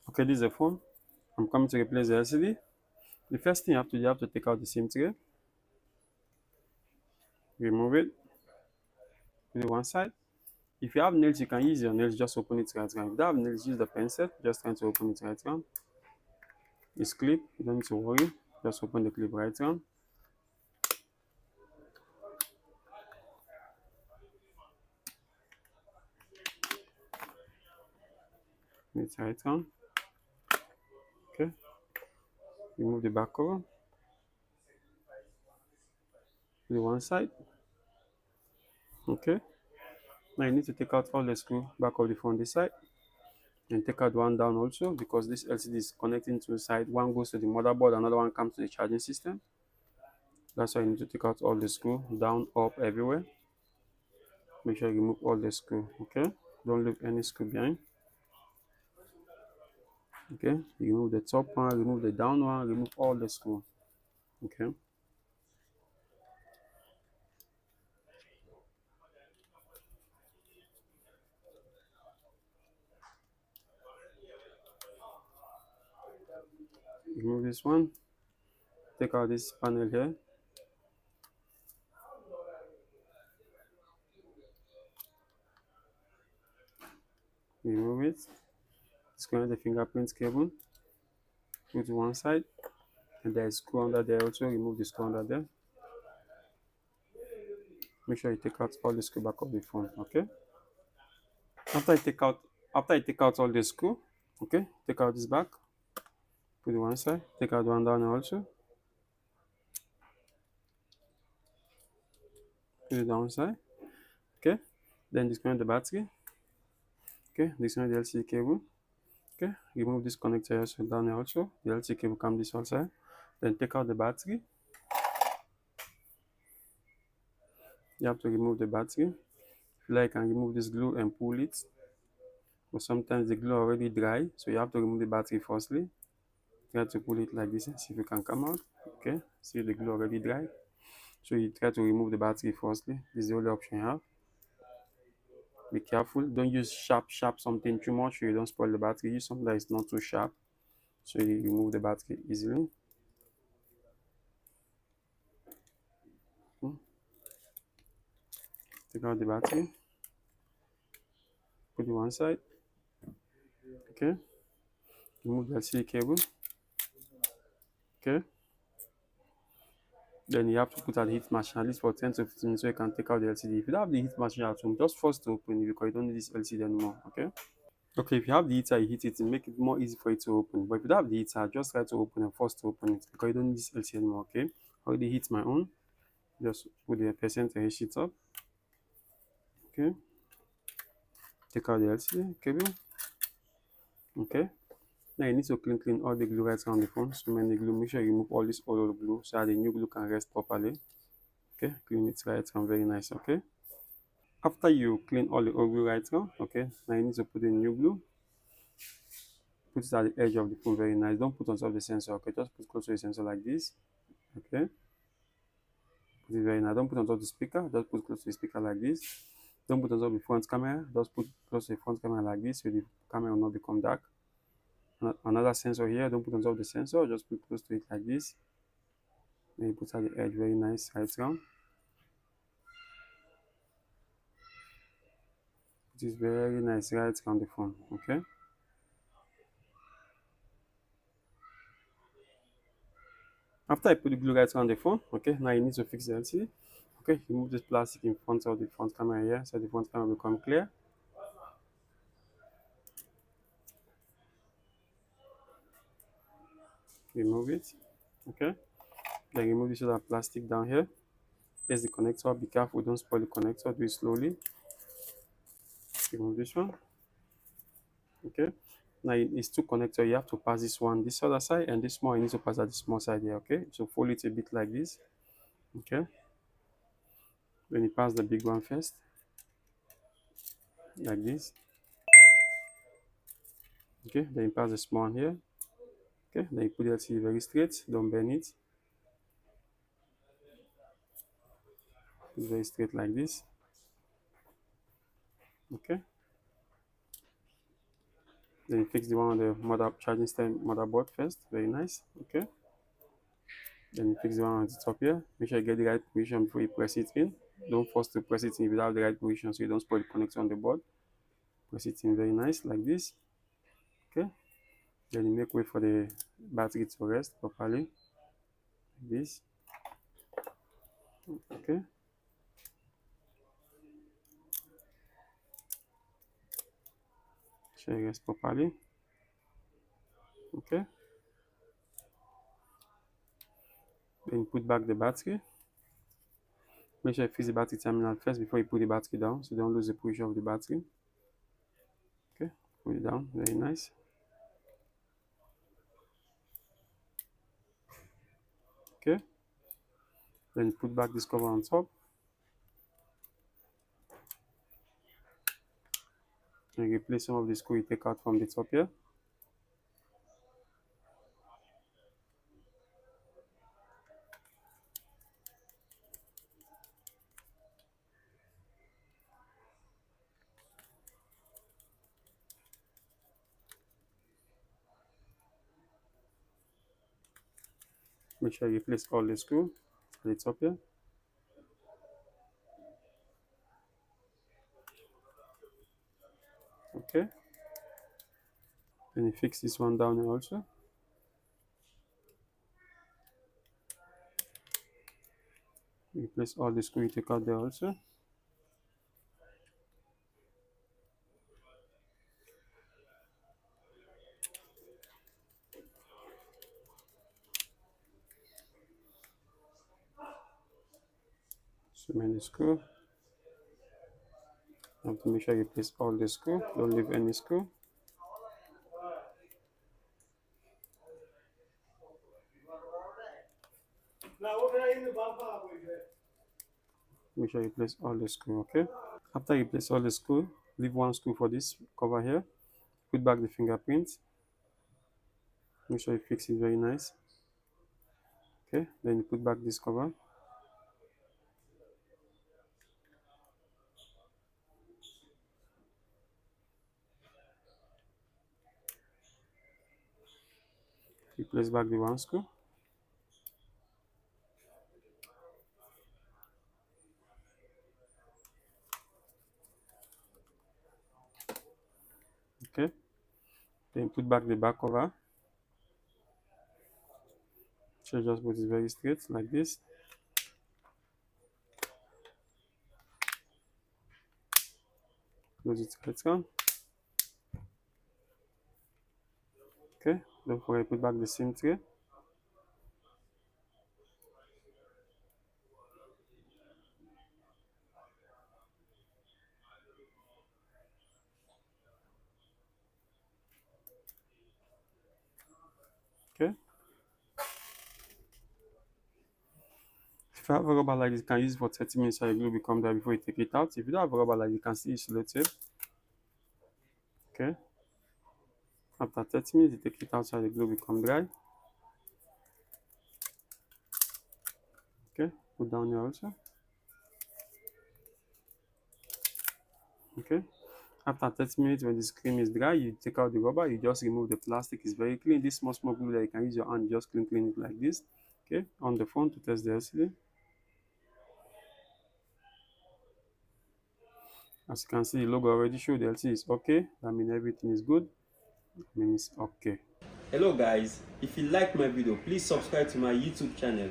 Okay, this is the phone. I'm coming to replace the LCD. The first thing you have to take out the SIM tray, remove it, put it one side. If you have nails, you can use your nails, just open it right round. If you don't have nails, use the pencil, just trying to open it right round. It's clip, you don't need to worry, just open the clip right round. It's right round. Okay, remove the back cover, put it one side. Okay, now you need to take out all the screw back of the phone this side, and take out one down also, because this LCD is connecting to the side. One goes to the motherboard, another one comes to the charging system. That's why you need to take out all the screw, down, up, everywhere. Make sure you remove all the screw. Okay, don't leave any screw behind. Okay, you remove the top one, remove the down one, remove all the screw. Okay, remove this one, take out this panel here, remove it, disconnect the fingerprint cable, put to one side, and there is screw under there also, remove the screw under there. Make sure you take out all the screw back of the phone. Okay, after you take out all the screw, okay, take out this back, put it one side, take out one down also, put it down side. Okay, then disconnect the battery. Okay, disconnect the LCD cable. Okay, remove this connector here, so down here also, the LCD cable come this one side. Then take out the battery. You have to remove the battery. If you like, you can remove this glue and pull it, but sometimes the glue already dry, so you have to remove the battery firstly. Try to pull it like this and see if it can come out. Okay, see the glue already dry, so you try to remove the battery firstly. This is the only option you have. Be careful, don't use sharp something too much so you don't spoil the battery. Use something that is not too sharp, so you remove the battery easily. Take out the battery, put it one side. Okay, remove the LCD cable. Okay, then you have to put out the heat machine at least for 10 to 15 minutes so you can take out the LCD. If you don't have the heat machine at home, just force to open it because you don't need this LCD anymore. Okay, if you have the heater, you heat it, make it more easy for it to open. But if you don't have the heater, just try to open and force to open it because you don't need this LCD anymore. Okay, I already heat my own. Just put the percentage heat up. Okay, take out the LCD cable. Okay, now you need to clean all the glue right around the phone. So many glue, make sure you remove all this old glue so that the new glue can rest properly. Okay, clean it right around, very nice. Okay, after you clean all the old glue right around, okay, now you need to put in new glue. Put it at the edge of the phone, very nice. Don't put on top of the sensor. Okay, just put close to the sensor like this. Okay, put it very nice. Don't put on top of the speaker, just put close to the speaker like this. Don't put on top of the front camera, just put close to the front camera like this so the camera will not become dark. Another sensor here, don't put on top of the sensor, just put close to it like this. Then you put at the edge, very nice, right round. It is very nice right around the phone. Okay, after I put the glue right around the phone, okay, now you need to fix the LCD. Okay, remove this plastic in front of the front camera here so the front camera will become clear. Remove it. Okay, then remove this other plastic down here. Here's the connector. Be careful, don't spoil the connector. Do it slowly. Remove this one. Okay, now it's two connectors. You have to pass this one this other side, and this small you need to pass at the small side here. Okay, so fold it a bit like this. Okay, then you pass the big one first like this. Okay, then you pass the small one here. Okay, then you put the LCD very straight, don't bend it. Put it very straight like this. Okay, Then fix the one on the mother charging stem motherboard first. Very nice. Okay. Then fix the one on the top here. Make sure you get the right position before you press it in. Don't force to press it in if you have the right position so you don't spoil the connector on the board. Press it in very nice like this. Okay. Then you make way for the battery to rest properly. Like this. Okay. Sure it rests properly. Okay. Then put back the battery. Make sure you fix the battery terminal first before you put the battery down so you don't lose the position of the battery. Okay, put it down, very nice. Okay, then put back this cover on top. And replace some of the screw you take out from the top here. Make sure you replace all the screw at the top here. Okay. Then you fix this one down here also. Replace all the screw you take out there also. Cement the screw. You have to make sure you replace all the screw. Don't leave any screw. Make sure you place all the screw, okay? After you place all the screw, leave one screw for this cover here. Put back the fingerprint. Make sure you fix it very nice. Okay, then you put back this cover. You place back the one screw. Okay, then put back the back cover. So just put it very straight like this. Close it right on. Okay, don't forget to put back the SIM tray. Okay. If you have a rubber like this, you can use it for 30 minutes so your glue become dry before you take it out. If you don't have a rubber like this, you can still use slow tape. Okay. After 30 minutes, you take it out so the glue become dry. Okay, put down here also. Okay. After 30 minutes, when the screen is dry, you take out the rubber, you just remove the plastic. It's very clean. This small glue that you can use your hand, just clean it like this. Okay, on the phone to test the LCD. As you can see, the logo already showed the LCD is okay. That means everything is good. That means it's okay. Hello guys, if you like my video, please subscribe to my YouTube channel.